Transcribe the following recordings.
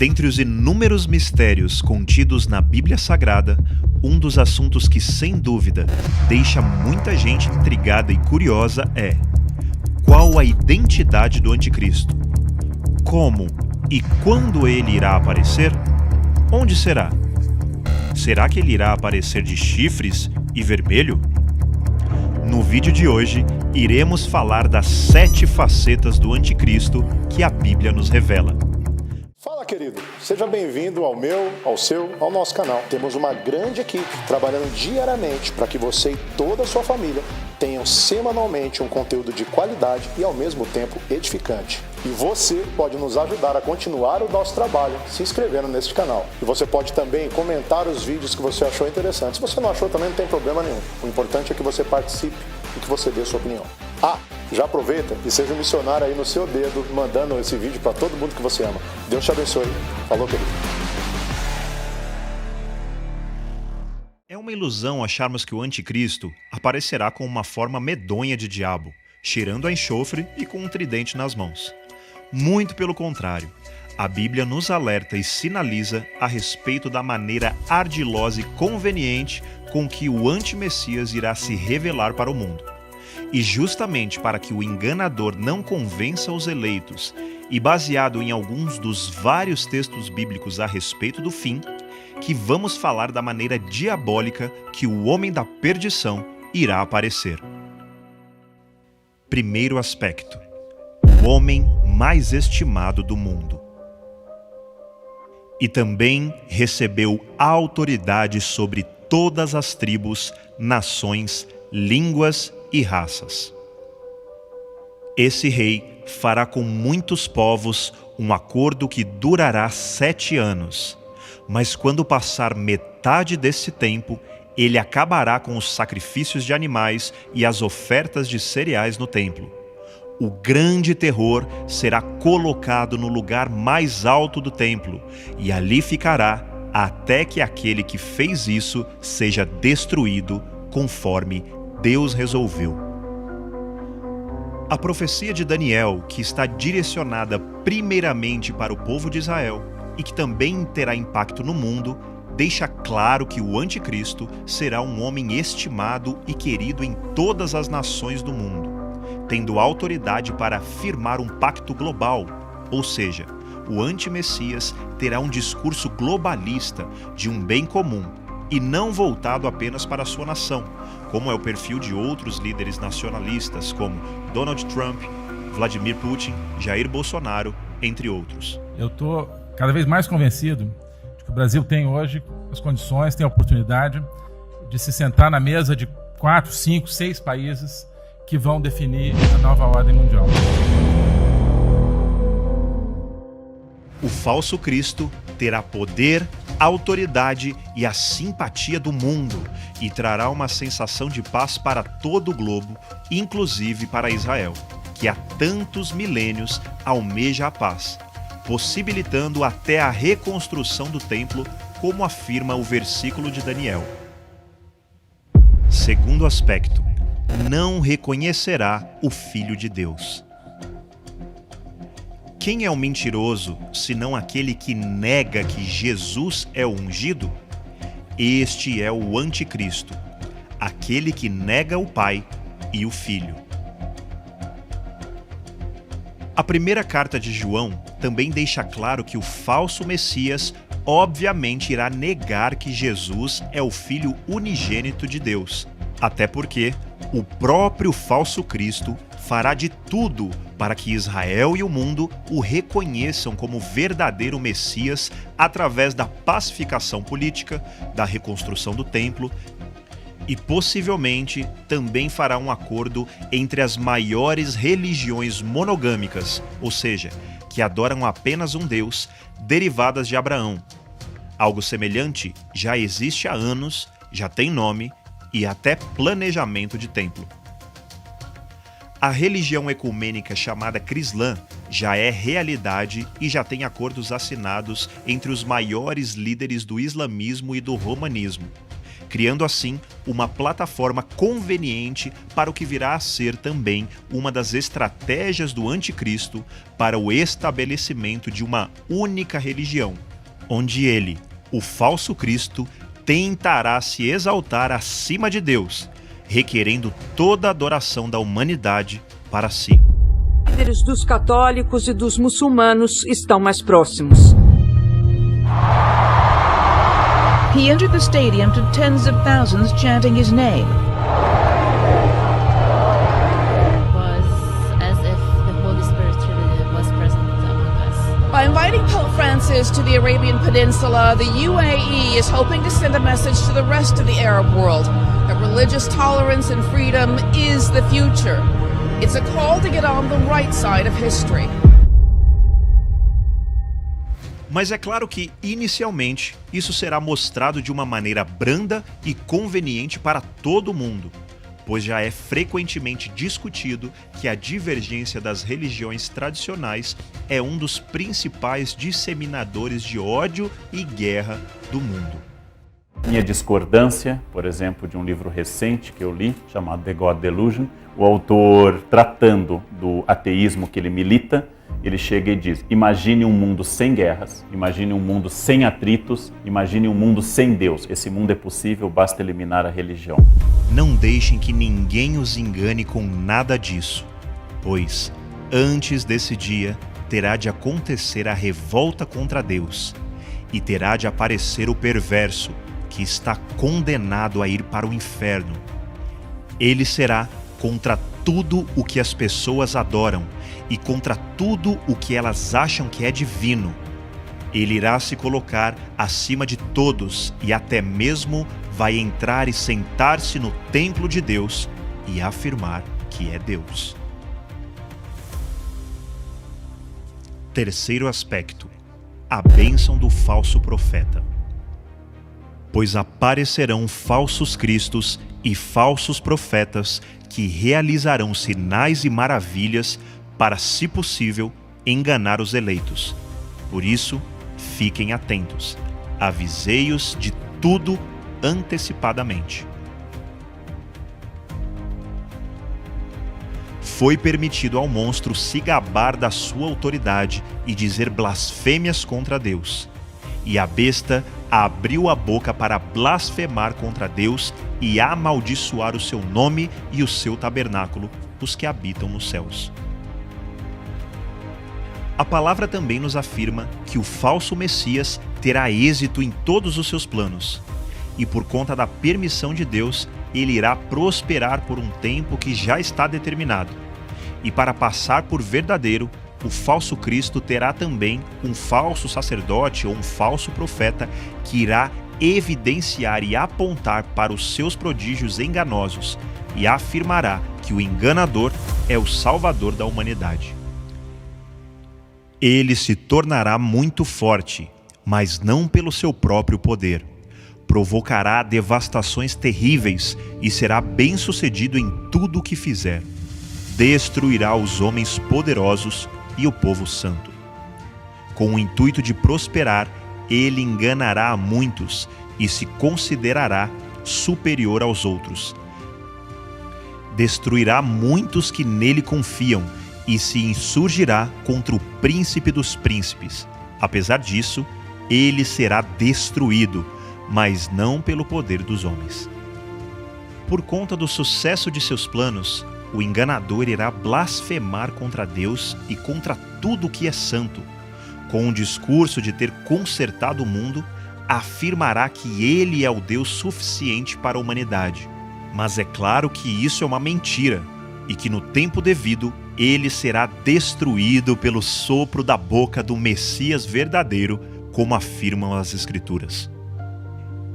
Dentre os inúmeros mistérios contidos na Bíblia Sagrada, um dos assuntos que, sem dúvida, deixa muita gente intrigada e curiosa é: qual a identidade do Anticristo? Como e quando ele irá aparecer? Onde será? Será que ele irá aparecer de chifres e vermelho? No vídeo de hoje, iremos falar das 7 facetas do Anticristo que a Bíblia nos revela. Fala, querido! Seja bem-vindo ao meu, ao seu, ao nosso canal. Temos uma grande equipe trabalhando diariamente para que você e toda a sua família tenham semanalmente um conteúdo de qualidade e, ao mesmo tempo, edificante. E você pode nos ajudar a continuar o nosso trabalho se inscrevendo neste canal. E você pode também comentar os vídeos que você achou interessantes. Se você não achou, também não tem problema nenhum. O importante é que você participe e que você dê a sua opinião. Já aproveita e seja um missionário aí no seu dedo, mandando esse vídeo para todo mundo que você ama. Deus te abençoe. Falou, querido. É uma ilusão acharmos que o Anticristo aparecerá com uma forma medonha de diabo, cheirando a enxofre e com um tridente nas mãos. Muito pelo contrário, a Bíblia nos alerta e sinaliza a respeito da maneira ardilosa e conveniente com que o antimessias irá se revelar para o mundo. E justamente para que o enganador não convença os eleitos, e baseado em alguns dos vários textos bíblicos a respeito do fim, que vamos falar da maneira diabólica que o homem da perdição irá aparecer. Primeiro aspecto: o homem mais estimado do mundo. E também recebeu autoridade sobre todas as tribos, nações, línguas e raças. Esse rei fará com muitos povos um acordo que durará 7 anos, mas quando passar metade desse tempo, ele acabará com os sacrifícios de animais e as ofertas de cereais no templo. O grande terror será colocado no lugar mais alto do templo, e ali ficará até que aquele que fez isso seja destruído, conforme Deus resolveu. A profecia de Daniel, que está direcionada primeiramente para o povo de Israel e que também terá impacto no mundo, deixa claro que o Anticristo será um homem estimado e querido em todas as nações do mundo, tendo autoridade para firmar um pacto global, ou seja, o antimessias terá um discurso globalista de um bem comum e não voltado apenas para a sua nação, como é o perfil de outros líderes nacionalistas como Donald Trump, Vladimir Putin, Jair Bolsonaro, entre outros. Eu estou cada vez mais convencido de que o Brasil tem hoje as condições, tem a oportunidade de se sentar na mesa de 4, 5, 6 países que vão definir a nova ordem mundial. O falso Cristo terá poder, autoridade e a simpatia do mundo e trará uma sensação de paz para todo o globo, inclusive para Israel, que há tantos milênios almeja a paz, possibilitando até a reconstrução do templo, como afirma o versículo de Daniel. Segundo aspecto: não reconhecerá o Filho de Deus. Quem é o mentiroso, senão aquele que nega que Jesus é o ungido? Este é o Anticristo, aquele que nega o Pai e o Filho. A primeira carta de João também deixa claro que o falso Messias obviamente irá negar que Jesus é o Filho unigênito de Deus, até porque o próprio falso Cristo fará de tudo para que Israel e o mundo o reconheçam como verdadeiro Messias através da pacificação política, da reconstrução do templo e possivelmente também fará um acordo entre as maiores religiões monogâmicas, ou seja, que adoram apenas um Deus, derivadas de Abraão. Algo semelhante já existe há anos, já tem nome e até planejamento de templo. A religião ecumênica chamada Crislã já é realidade e já tem acordos assinados entre os maiores líderes do islamismo e do romanismo. criando assim uma plataforma conveniente para o que virá a ser também uma das estratégias do anticristo para o estabelecimento de uma única religião, onde ele, o falso Cristo, tentará se exaltar acima de Deus, requerendo toda a adoração da humanidade para si. Os líderes dos católicos e dos muçulmanos estão mais próximos. He entered the stadium to tens of thousands chanting his name. Was as if the Holy Spirit truly was present among us. By inviting Pope Francis to the Arabian Peninsula, the UAE is hoping to send a message to the rest of the Arab world that religious tolerance and freedom is the future. It's a call to get on the right side of history. Mas é claro que, inicialmente, isso será mostrado de uma maneira branda e conveniente para todo mundo, pois já é frequentemente discutido que a divergência das religiões tradicionais é um dos principais disseminadores de ódio e guerra do mundo. Minha discordância, por exemplo, de um livro recente que eu li, chamado The God Delusion, o autor, tratando do ateísmo que ele milita, ele chega e diz: imagine um mundo sem guerras, imagine um mundo sem atritos, imagine um mundo sem Deus. Esse mundo é possível, basta eliminar a religião. Não deixem que ninguém os engane com nada disso, pois, antes desse dia, terá de acontecer a revolta contra Deus, e terá de aparecer o perverso, que está condenado a ir para o inferno. Ele será contra tudo o que as pessoas adoram e contra tudo o que elas acham que é divino. Ele irá se colocar acima de todos e até mesmo vai entrar e sentar-se no templo de Deus e afirmar que é Deus. Terceiro aspecto: a bênção do falso profeta. Pois aparecerão falsos cristos e falsos profetas que realizarão sinais e maravilhas para, se possível, enganar os eleitos. Por isso, fiquem atentos. Avisei-os de tudo antecipadamente. Foi permitido ao monstro se gabar da sua autoridade e dizer blasfêmias contra Deus. E a besta abriu a boca para blasfemar contra Deus e amaldiçoar o seu nome e o seu tabernáculo, os que habitam nos céus. A palavra também nos afirma que o falso Messias terá êxito em todos os seus planos, e por conta da permissão de Deus, ele irá prosperar por um tempo que já está determinado. E para passar por verdadeiro, o falso Cristo terá também um falso sacerdote ou um falso profeta que irá evidenciar e apontar para os seus prodígios enganosos e afirmará que o enganador é o Salvador da humanidade. Ele se tornará muito forte, mas não pelo seu próprio poder. Provocará devastações terríveis e será bem-sucedido em tudo o que fizer. Destruirá os homens poderosos e o povo santo. Com o intuito de prosperar, ele enganará a muitos e se considerará superior aos outros. Destruirá muitos que nele confiam e se insurgirá contra o príncipe dos príncipes. Apesar disso, ele será destruído, mas não pelo poder dos homens. Por conta do sucesso de seus planos, o enganador irá blasfemar contra Deus e contra tudo o que é santo. Com o discurso de ter consertado o mundo, afirmará que ele é o Deus suficiente para a humanidade. Mas é claro que isso é uma mentira e que no tempo devido ele será destruído pelo sopro da boca do Messias verdadeiro, como afirmam as Escrituras.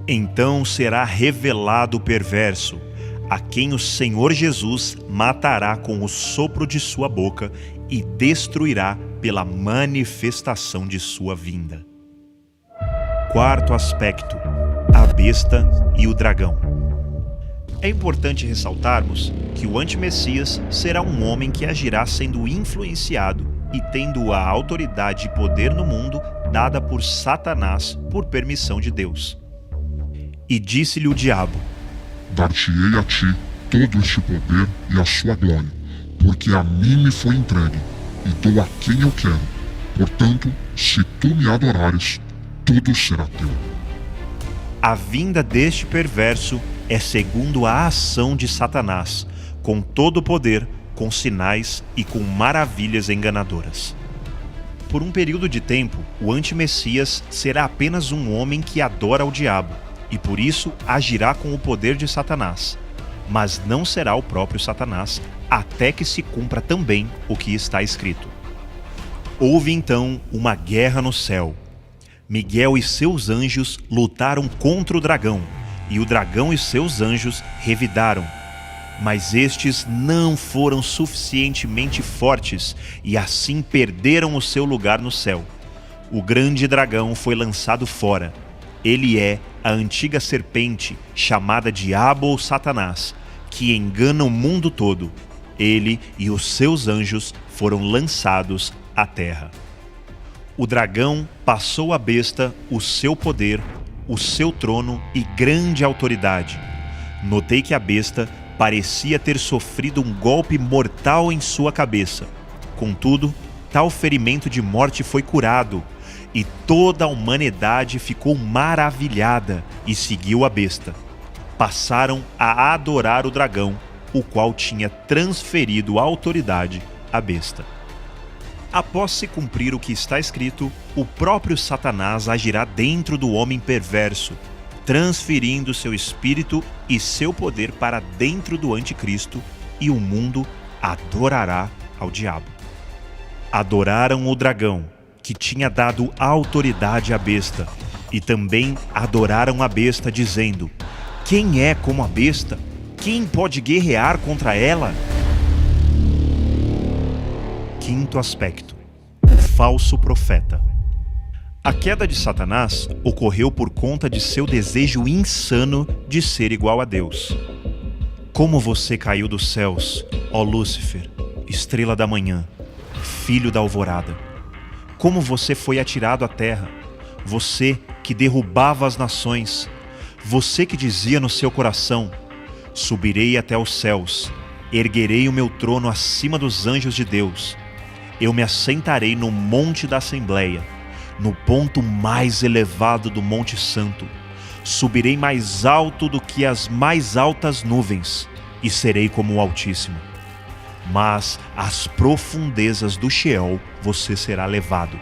Então será revelado o perverso, a quem o Senhor Jesus matará com o sopro de sua boca e destruirá pela manifestação de sua vinda. Quarto aspecto: a besta e o dragão. É importante ressaltarmos que o antimessias será um homem que agirá sendo influenciado e tendo a autoridade e poder no mundo dada por Satanás por permissão de Deus. E disse-lhe o diabo: Dar-te-ei a ti todo este poder e a sua glória, porque a mim me foi entregue, e dou a quem eu quero. Portanto, se tu me adorares, tudo será teu. A vinda deste perverso é segundo a ação de Satanás, com todo o poder, com sinais e com maravilhas enganadoras. Por um período de tempo, o antimessias será apenas um homem que adora ao diabo, e por isso agirá com o poder de Satanás. Mas não será o próprio Satanás, até que se cumpra também o que está escrito. Houve então uma guerra no céu. Miguel e seus anjos lutaram contra o dragão, e o dragão e seus anjos revidaram. Mas estes não foram suficientemente fortes, e assim perderam o seu lugar no céu. O grande dragão foi lançado fora. Ele é a antiga serpente, chamada Diabo ou Satanás, que engana o mundo todo. Ele e os seus anjos foram lançados à terra. O dragão passou à besta o seu poder, o seu trono e grande autoridade. Notei que a besta parecia ter sofrido um golpe mortal em sua cabeça. Contudo, tal ferimento de morte foi curado, e toda a humanidade ficou maravilhada e seguiu a besta. Passaram a adorar o dragão, o qual tinha transferido a autoridade à besta. Após se cumprir o que está escrito, o próprio Satanás agirá dentro do homem perverso, transferindo seu espírito e seu poder para dentro do anticristo, e o mundo adorará ao diabo. Adoraram o dragão, que tinha dado autoridade à besta, e também adoraram a besta, dizendo: quem é como a besta? Quem pode guerrear contra ela? Quinto aspecto: o falso profeta. A queda de Satanás ocorreu por conta de seu desejo insano de ser igual a Deus. Como você caiu dos céus, ó Lúcifer, estrela da manhã, filho da alvorada. Como você foi atirado à terra, você que derrubava as nações, você que dizia no seu coração: subirei até os céus, erguerei o meu trono acima dos anjos de Deus. Eu me assentarei no monte da Assembleia, no ponto mais elevado do Monte Santo. Subirei mais alto do que as mais altas nuvens, e serei como o Altíssimo. Mas às profundezas do Sheol você será levado,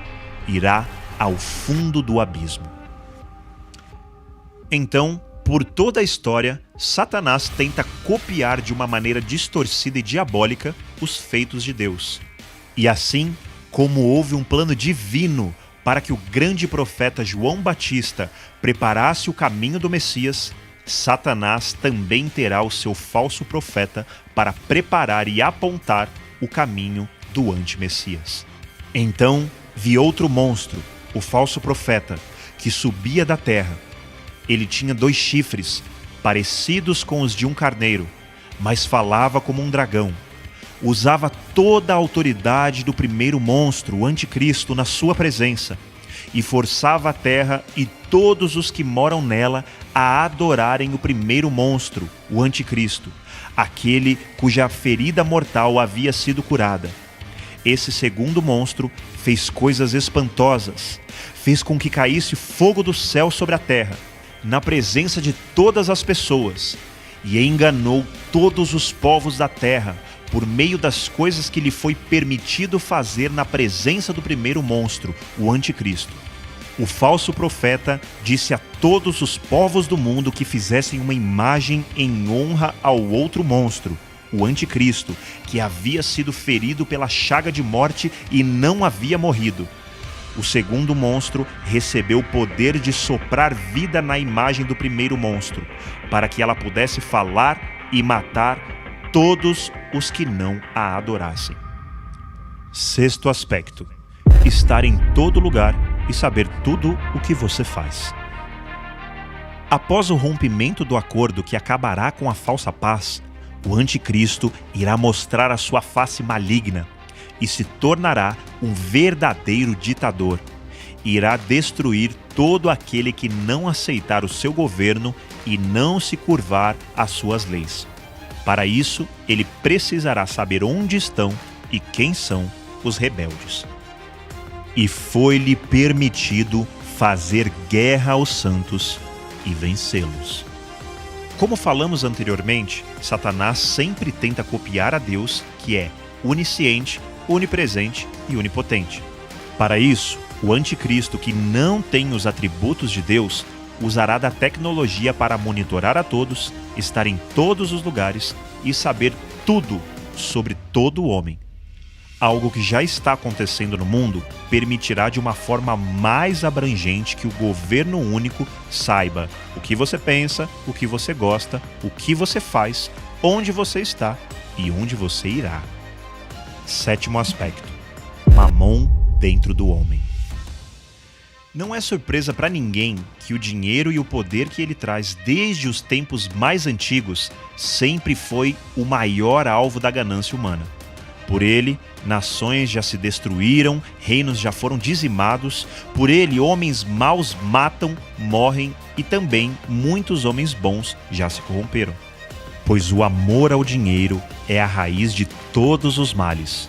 irá ao fundo do abismo. Então, por toda a história, Satanás tenta copiar de uma maneira distorcida e diabólica os feitos de Deus. E assim, como houve um plano divino para que o grande profeta João Batista preparasse o caminho do Messias, Satanás também terá o seu falso profeta para preparar e apontar o caminho do anti-Messias. Então vi outro monstro, o falso profeta, que subia da terra. Ele tinha 2 chifres, parecidos com os de um carneiro, mas falava como um dragão. Usava toda a autoridade do primeiro monstro, o anticristo, na sua presença, e forçava a terra e todos os que moram nela a adorarem o primeiro monstro, o anticristo, aquele cuja ferida mortal havia sido curada. Esse segundo monstro fez coisas espantosas, fez com que caísse fogo do céu sobre a terra, na presença de todas as pessoas, e enganou todos os povos da terra, por meio das coisas que lhe foi permitido fazer na presença do primeiro monstro, o anticristo. O falso profeta disse a todos os povos do mundo que fizessem uma imagem em honra ao outro monstro, o anticristo, que havia sido ferido pela chaga de morte e não havia morrido. O segundo monstro recebeu o poder de soprar vida na imagem do primeiro monstro, para que ela pudesse falar e matar todos os que não a adorassem. Sexto aspecto: estar em todo lugar e saber tudo o que você faz. Após o rompimento do acordo que acabará com a falsa paz, o anticristo irá mostrar a sua face maligna e se tornará um verdadeiro ditador. irá destruir todo aquele que não aceitar o seu governo e não se curvar às suas leis. Para isso, ele precisará saber onde estão e quem são os rebeldes. E foi-lhe permitido fazer guerra aos santos e vencê-los. Como falamos anteriormente, Satanás sempre tenta copiar a Deus, que é onisciente, onipresente e onipotente. Para isso, o anticristo, que não tem os atributos de Deus, usará da tecnologia para monitorar a todos, estar em todos os lugares e saber tudo sobre todo o homem. Algo que já está acontecendo no mundo permitirá de uma forma mais abrangente que o governo único saiba o que você pensa, o que você gosta, o que você faz, onde você está e onde você irá. 7º aspecto: Mamon dentro do homem. Não é surpresa para ninguém que o dinheiro e o poder que ele traz desde os tempos mais antigos sempre foi o maior alvo da ganância humana. Por ele, nações já se destruíram, reinos já foram dizimados, por ele, homens maus matam, morrem e também muitos homens bons já se corromperam. Pois o amor ao dinheiro é a raiz de todos os males.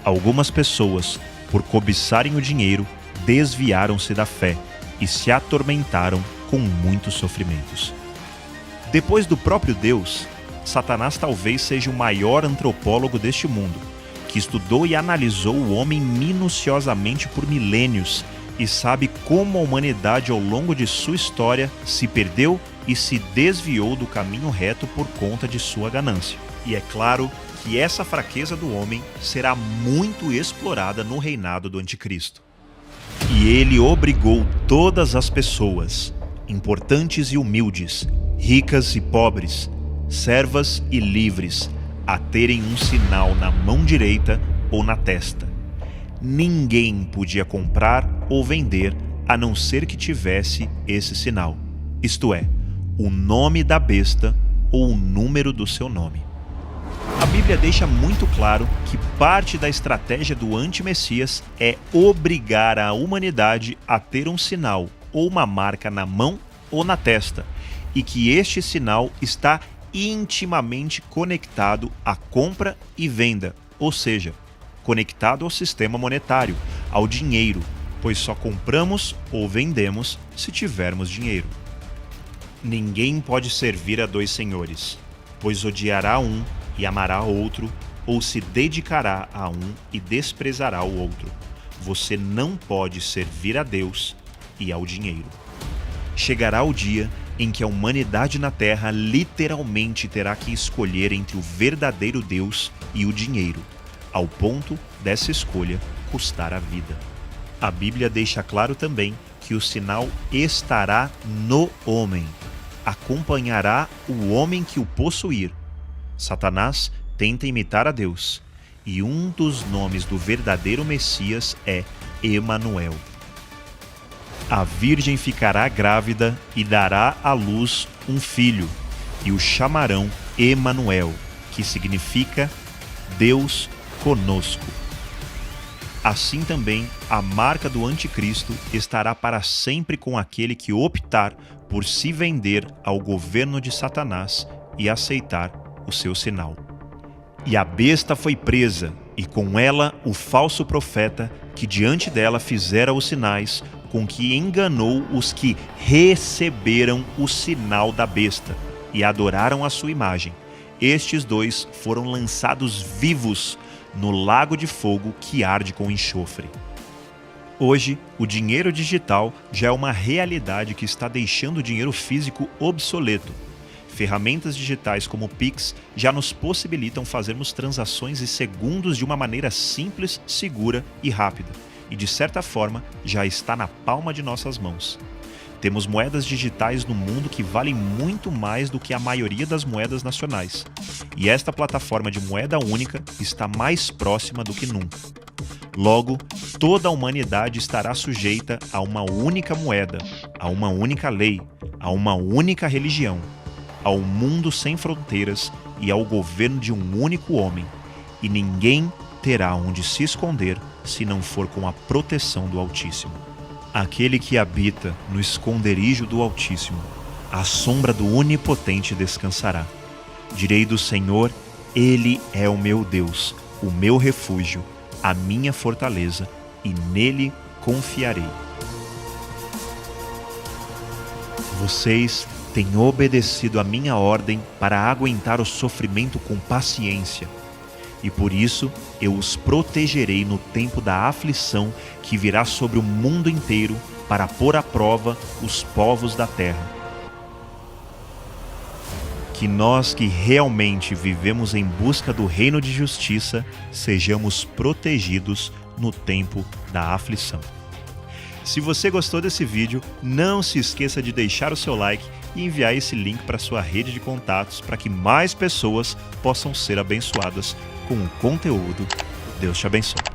Algumas pessoas, por cobiçarem o dinheiro, desviaram-se da fé e se atormentaram com muitos sofrimentos. Depois do próprio Deus, Satanás talvez seja o maior antropólogo deste mundo, que estudou e analisou o homem minuciosamente por milênios e sabe como a humanidade ao longo de sua história se perdeu e se desviou do caminho reto por conta de sua ganância. E é claro que essa fraqueza do homem será muito explorada no reinado do anticristo. E ele obrigou todas as pessoas, importantes e humildes, ricas e pobres, servas e livres, a terem um sinal na mão direita ou na testa. Ninguém podia comprar ou vender a não ser que tivesse esse sinal, isto é, o nome da besta ou o número do seu nome. A Bíblia deixa muito claro que parte da estratégia do anti-Messias é obrigar a humanidade a ter um sinal ou uma marca na mão ou na testa, e que este sinal está intimamente conectado à compra e venda, ou seja, conectado ao sistema monetário, ao dinheiro, pois só compramos ou vendemos se tivermos dinheiro. Ninguém pode servir a dois senhores, pois odiará um e amará outro, ou se dedicará a um e desprezará o outro. Você não pode servir a Deus e ao dinheiro. Chegará o dia em que a humanidade na Terra literalmente terá que escolher entre o verdadeiro Deus e o dinheiro, ao ponto dessa escolha custar a vida. A Bíblia deixa claro também que o sinal estará no homem, acompanhará o homem que o possuir. Satanás tenta imitar a Deus, e um dos nomes do verdadeiro Messias é Emanuel. A virgem ficará grávida e dará à luz um filho, e o chamarão Emanuel, que significa Deus conosco. Assim também, a marca do anticristo estará para sempre com aquele que optar por se vender ao governo de Satanás e aceitar o seu sinal. E a besta foi presa, e com ela o falso profeta, que diante dela fizera os sinais, com que enganou os que receberam o sinal da besta e adoraram a sua imagem. Estes dois foram lançados vivos no lago de fogo que arde com enxofre. Hoje, o dinheiro digital já é uma realidade que está deixando o dinheiro físico obsoleto. Ferramentas digitais como o Pix já nos possibilitam fazermos transações em segundos de uma maneira simples, segura e rápida. E de certa forma já está na palma de nossas mãos. Temos moedas digitais no mundo que valem muito mais do que a maioria das moedas nacionais. E esta plataforma de moeda única está mais próxima do que nunca. Logo, toda a humanidade estará sujeita a uma única moeda, a uma única lei, a uma única religião, ao mundo sem fronteiras e ao governo de um único homem. E ninguém terá onde se esconder se não for com a proteção do Altíssimo. Aquele que habita no esconderijo do Altíssimo, à sombra do Onipotente descansará. Direi do Senhor, Ele é o meu Deus, o meu refúgio, a minha fortaleza, e nele confiarei. Vocês têm obedecido a minha ordem para aguentar o sofrimento com paciência, e por isso eu os protegerei no tempo da aflição que virá sobre o mundo inteiro para pôr à prova os povos da terra. Que nós que realmente vivemos em busca do reino de justiça sejamos protegidos no tempo da aflição. Se você gostou desse vídeo, não se esqueça de deixar o seu like e enviar esse link para sua rede de contatos para que mais pessoas possam ser abençoadas com o conteúdo. Deus te abençoe.